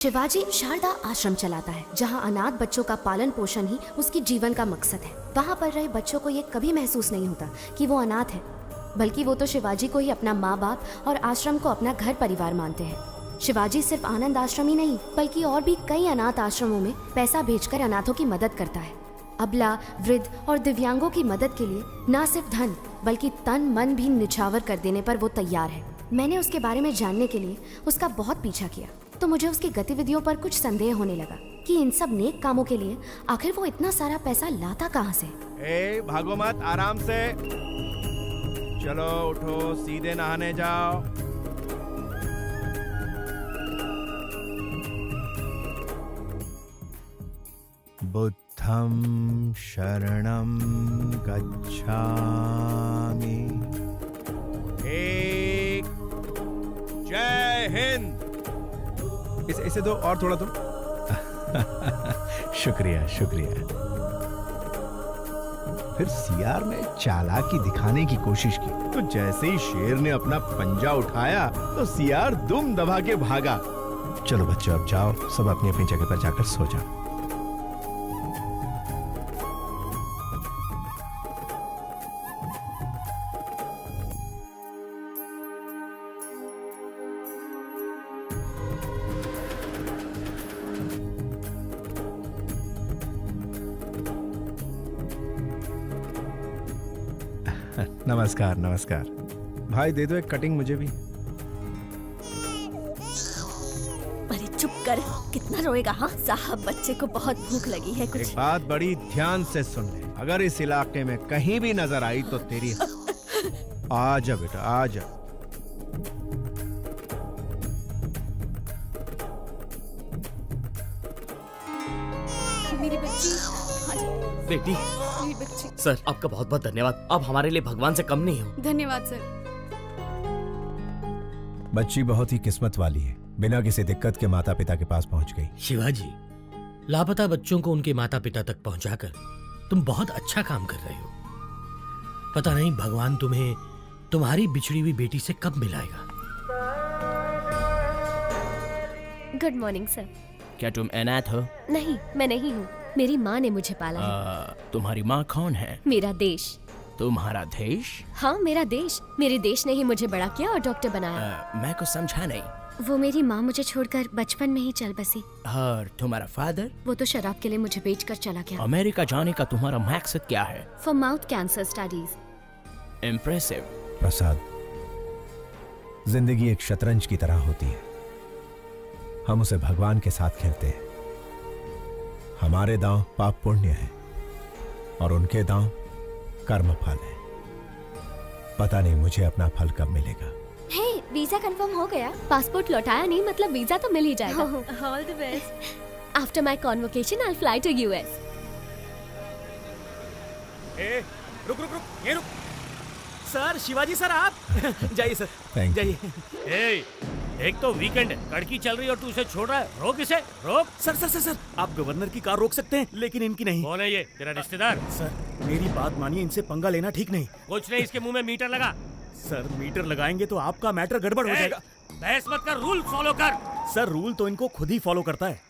शिवाजी शारदा आश्रम चलाता है, जहां अनाथ बच्चों का पालन पोषण ही उसकी जीवन का मकसद है। वहां पर रहे बच्चों को ये कभी महसूस नहीं होता कि वो अनाथ है, बल्कि वो तो शिवाजी को ही अपना माँ बाप और आश्रम को अपना घर परिवार मानते हैं। शिवाजी सिर्फ आनंद आश्रम ही नहीं, बल्कि और भी कई अनाथ आश्रमों में पैसा भेजकर अनाथों की मदद करता है। अबला, वृद्ध और दिव्यांगों की मदद के लिए न सिर्फ धन बल्कि तन मन भी निछावर कर देने पर वो तैयार है। मैंने उसके बारे में जानने के लिए उसका बहुत पीछा किया, तो मुझे उसकी गतिविधियों पर कुछ संदेह होने लगा कि इन सब नेक कामों के लिए आखिर वो इतना सारा पैसा लाता कहाँ से। भागो मत, आराम से चलो, उठो, सीधे नहाने जाओ। बुद्धं शरणं गच्छामि। जय हिंद। इसे दो और थोड़ा दो। शुक्रिया शुक्रिया। फिर सियार ने चालाकी दिखाने की कोशिश की, तो जैसे ही शेर ने अपना पंजा उठाया तो सियार दुम दबा के भागा। चलो बच्चों, अब जाओ, सब अपनी अपनी जगह पर जाकर सो जाओ। नमस्कार नमस्कार। भाई दे दो एक कटिंग मुझे भी। अरे चुप कर, कितना रोएगा? हाँ साहब, बच्चे को बहुत भूख लगी है। कुछ एक बात बड़ी ध्यान से सुन ले, अगर इस इलाके में कहीं भी नजर आई तो तेरी आ जा बेटा, आ जा। मेरी बच्ची। बेटी, मेरी बच्ची। सर आपका बहुत बहुत धन्यवाद। आप हमारे लिए भगवान से कम नहीं हो। धन्यवाद सर। बच्ची बहुत ही किस्मत वाली है, बिना किसी दिक्कत के माता पिता के पास पहुंच गई। शिवाजी, लापता बच्चों को उनके माता पिता तक पहुंचाकर तुम बहुत अच्छा काम कर रहे हो। पता नहीं भगवान तुम्हें तुम्हारी बिछड़ी हुई बेटी से कब मिलाएगा। Good morning sir. क्या तुम अनाथ हो? नहीं, मैं नहीं हूँ। मेरी माँ ने मुझे पाला है। तुम्हारी माँ कौन है? मेरा देश। तुम्हारा देश? हाँ मेरा देश। मेरे देश ने ही मुझे बड़ा किया और डॉक्टर बनाया। मैं कुछ समझा नहीं। वो मेरी माँ मुझे छोड़कर बचपन में ही चल बसी। और तुम्हारा फादर? वो तो शराब के लिए मुझे बेचकर चला गया। अमेरिका जाने का तुम्हारा मकसद क्या है? For mouth cancer studies. Impressive. Prasad, जिंदगी एक शतरंज की तरह होती है। हम उसे भगवान के साथ खेलते हैं। हमारे दांव पाप पुण्य है और उनके दांव कर्म फल है। पता नहीं मुझे अपना फल कब मिलेगा। हे, वीजा कंफर्म हो गया। पासपोर्ट लौटाया नहीं, मतलब वीजा तो मिल ही जाएगा। All the best. After my convocation I will fly to US. रुक रुक रुक, ये रुक। सर, शिवाजी सर आप। जाइए सर, Thank you. जाइए। एक तो वीकेंड है, कड़की चल रही है और तू उसे छोड़ रहा है। रोक इसे, रोक। सर सर सर सर, आप गवर्नर की कार रोक सकते हैं, लेकिन इनकी नहीं। कौन है ये? तेरा रिश्तेदार? सर मेरी बात मानिए, इनसे पंगा लेना ठीक नहीं। कुछ नहीं, इसके मुंह में मीटर लगा। सर मीटर लगाएंगे तो आपका मैटर गड़बड़ हो जाएगा। बहस मत कर, रूल फॉलो कर। सर रूल तो इनको खुद ही फॉलो करता है।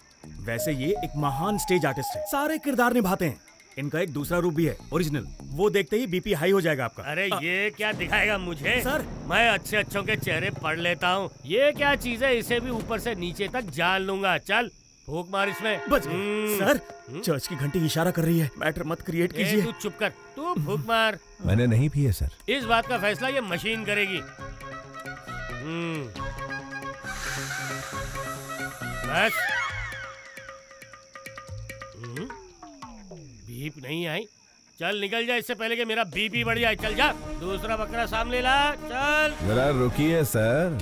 वैसे ये एक महान स्टेज आर्टिस्ट है, सारे किरदार निभाते हैं। इनका एक दूसरा रूप भी है, ओरिजिनल। वो देखते ही बीपी हाई हो जाएगा आपका। अरे ये क्या दिखाएगा मुझे? सर। मैं अच्छे अच्छों के चेहरे पढ़ लेता हूँ। ये क्या चीज है? इसे भी ऊपर से नीचे तक जान लूंगा। चल फूक मार इसमें। बच गए। सर चर्च की घंटी इशारा कर रही है, मैटर मत क्रिएट कीजिए। तू चुप कर, तू फूक मार। मैंने नहीं पिए सर। इस बात का फैसला ये मशीन करेगी। बस। बीप नहीं आई। चल निकल जा, इससे पहले कि मेरा बीपी बढ़ जाए। चल जा, दूसरा बकरा सामने ला। चल। जरा रुकिए सर।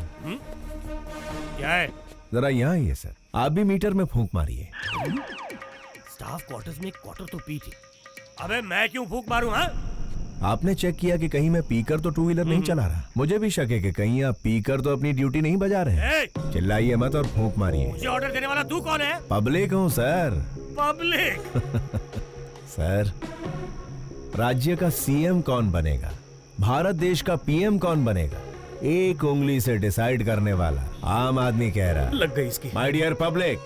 क्या है? जरा यहाँ आइए सर, आप भी मीटर में फूंक मारिए। स्टाफ क्वार्टर्स में एक क्वार्टर तो पी थी। अबे मैं क्यों फूंक मारूं? हाँ, आपने चेक किया कि कहीं मैं पीकर तो टू व्हीलर नहीं चला रहा? मुझे भी शक है कि कहीं आप पीकर तो अपनी ड्यूटी नहीं बजा रहे हैं। चिल्लाइए मत और फूंक मारिए। मुझे ऑर्डर देने वाला तू कौन है? पब्लिक हूँ सर। पब्लिक? सर, राज्य का सीएम कौन बनेगा, भारत देश का पीएम कौन बनेगा, एक उंगली से डिसाइड करने वाला आम आदमी कह रहा। लग गई इसकी। माय डियर पब्लिक,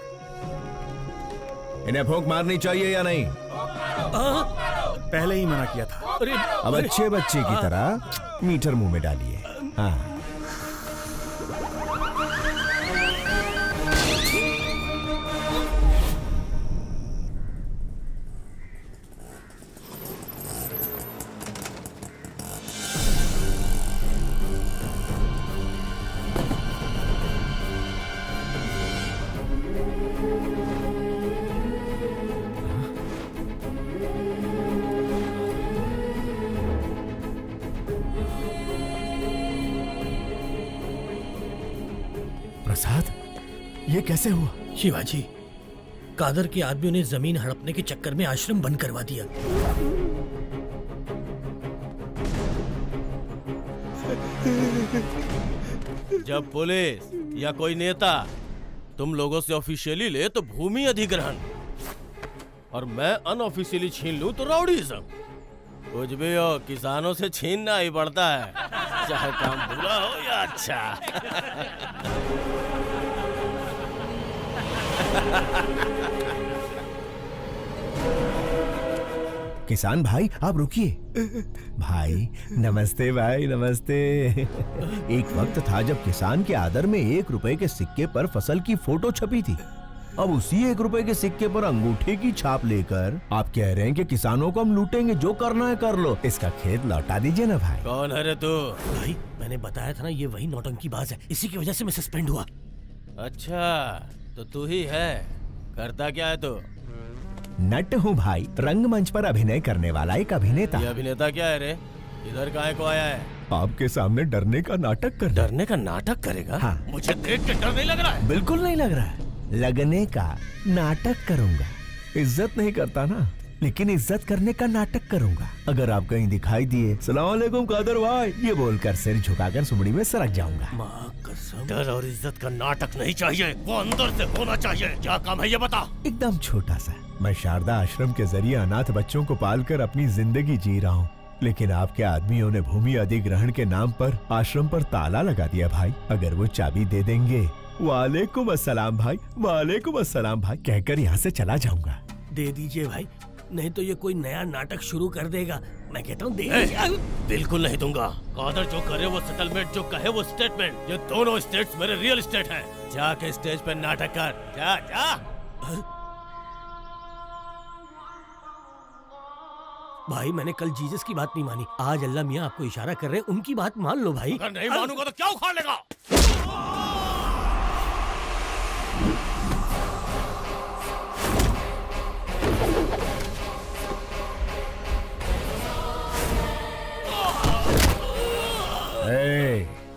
इन्हें फूंक मारनी चाहिए या नहीं? पहले ही मना किया था। अरे अब अच्छे बच्चे की तरह मीटर मुंह में डालिए। हाँ। प्रसाद, ये कैसे हुआ? शिवाजी, कादर के आदमियों ने जमीन हड़पने के चक्कर में आश्रम बंद करवा दिया। जब पुलिस या कोई नेता तुम लोगों से ऑफिशियली ले तो भूमि अधिग्रहण, और मैं अनऑफिशियली छीन लूं तो राउडीज़म। कुछ भी हो, किसानों से छीनना ही पड़ता है, चाहे काम बुरा हो या अच्छा। किसान भाई, आप रुकिए। भाई नमस्ते, भाई नमस्ते। एक वक्त था जब किसान के आदर में 1 रुपए के सिक्के पर फसल की फोटो छपी थी। अब उसी 1 रुपए के सिक्के पर अंगूठे की छाप लेकर आप कह रहे हैं कि किसानों को हम लूटेंगे, जो करना है कर लो। इसका खेत लौटा दीजिए ना भाई। कौन है रे तू? भाई मैंने बताया था ना, ये वही नौटंकीबाज है, इसी की वजह से मैं सस्पेंड हुआ। अच्छा, तो तू ही है। करता क्या है तू? नट हूँ भाई, रंगमंच पर अभिनय करने वाला एक अभिनेता। ये अभिनेता क्या है रे? इधर काहे को आया है? आपके सामने डरने का नाटक कर। डरने का नाटक करेगा? हाँ। मुझे देख के डर नहीं लग रहा है। बिल्कुल नहीं लग रहा है। लगने का नाटक करूंगा। इज्जत नहीं करता ना, लेकिन इज्जत करने का नाटक करूंगा। अगर आप कहीं दिखाई दिए, सलाम अलैकुम कादर भाई, ये बोलकर सिर झुकाकर सुमड़ी में सरक जाऊंगा। माँ कसम, डर और इज्जत का नाटक नहीं चाहिए, वो अंदर से होना चाहिए। क्या काम है ये बता। एकदम छोटा सा। मैं शारदा आश्रम के जरिए अनाथ बच्चों को पालकर अपनी जिंदगी जी रहा हूँ, लेकिन आपके आदमियों ने भूमि अधिग्रहण के नाम पर आश्रम पर ताला लगा दिया भाई। अगर वो चाबी दे देंगे, वालेकुम अस्सलाम भाई, वालेकुम अस्सलाम भाई कहकर यहाँ से चला जाऊंगा। दे दीजिए भाई, नहीं तो ये कोई नया नाटक शुरू कर देगा। मैं कहता हूँ दे बिल्कुल नहीं दूंगा। कादर जो करे वो सेटलमेंट, जो कहे वो स्टेटमेंट। ये दोनों स्टेट्स मेरे रियल स्टेट हैं। जाके स्टेज पे नाटक कर, जा जा। भाई मैंने कल जीसस की बात नहीं मानी, आज अल्लाह मियाँ आपको इशारा कर रहे हैं, उनकी बात मान लो भाई। अगर नहीं मानूंगा तो क्या उखाड़ लेगा?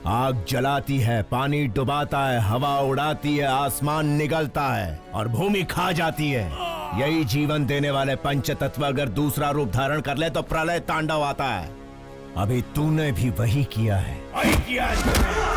आग जलाती है, पानी डुबाता है, हवा उड़ाती है, आसमान निगलता है और भूमि खा जाती है। यही जीवन देने वाले पंच तत्व अगर दूसरा रूप धारण कर ले तो प्रलय तांडव आता है। अभी तूने भी वही किया है। वही किया है।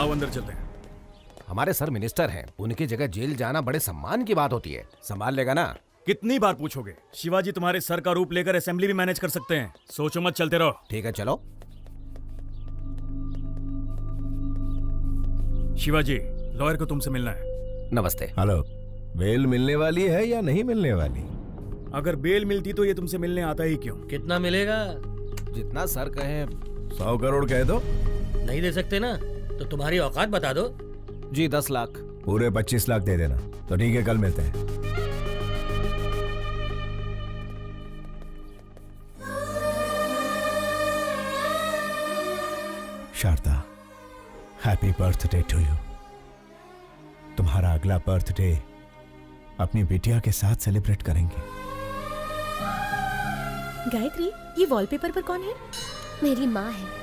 आओ अंदर चलते हैं। हमारे सर मिनिस्टर हैं, उनकी जगह जेल जाना बड़े सम्मान की बात होती है। संभाल लेगा ना? कितनी बार पूछोगे? शिवाजी तुम्हारे सर का रूप लेकर असेंबली भी मैनेज कर सकते हैं। सोचो मत, चलते रहो। ठीक है चलो। शिवाजी, लॉयर को तुमसे मिलना है। नमस्ते। हेलो, बेल मिलने वाली है या नहीं मिलने वाली? अगर बेल मिलती तो ये तुमसे मिलने आता ही क्यों? कितना मिलेगा? जितना सर कहें। 100 करोड़ कह दो। नहीं दे सकते ना तो तुम्हारी औकात बता दो। जी 10 लाख। पूरे 25 लाख दे देना। तो ठीक है, कल मिलते हैं। Sharda, happy birthday to you. तुम्हारा अगला बर्थडे अपनी बिटिया के साथ सेलिब्रेट करेंगे। गायत्री, ये वॉलपेपर पर कौन है? मेरी माँ है।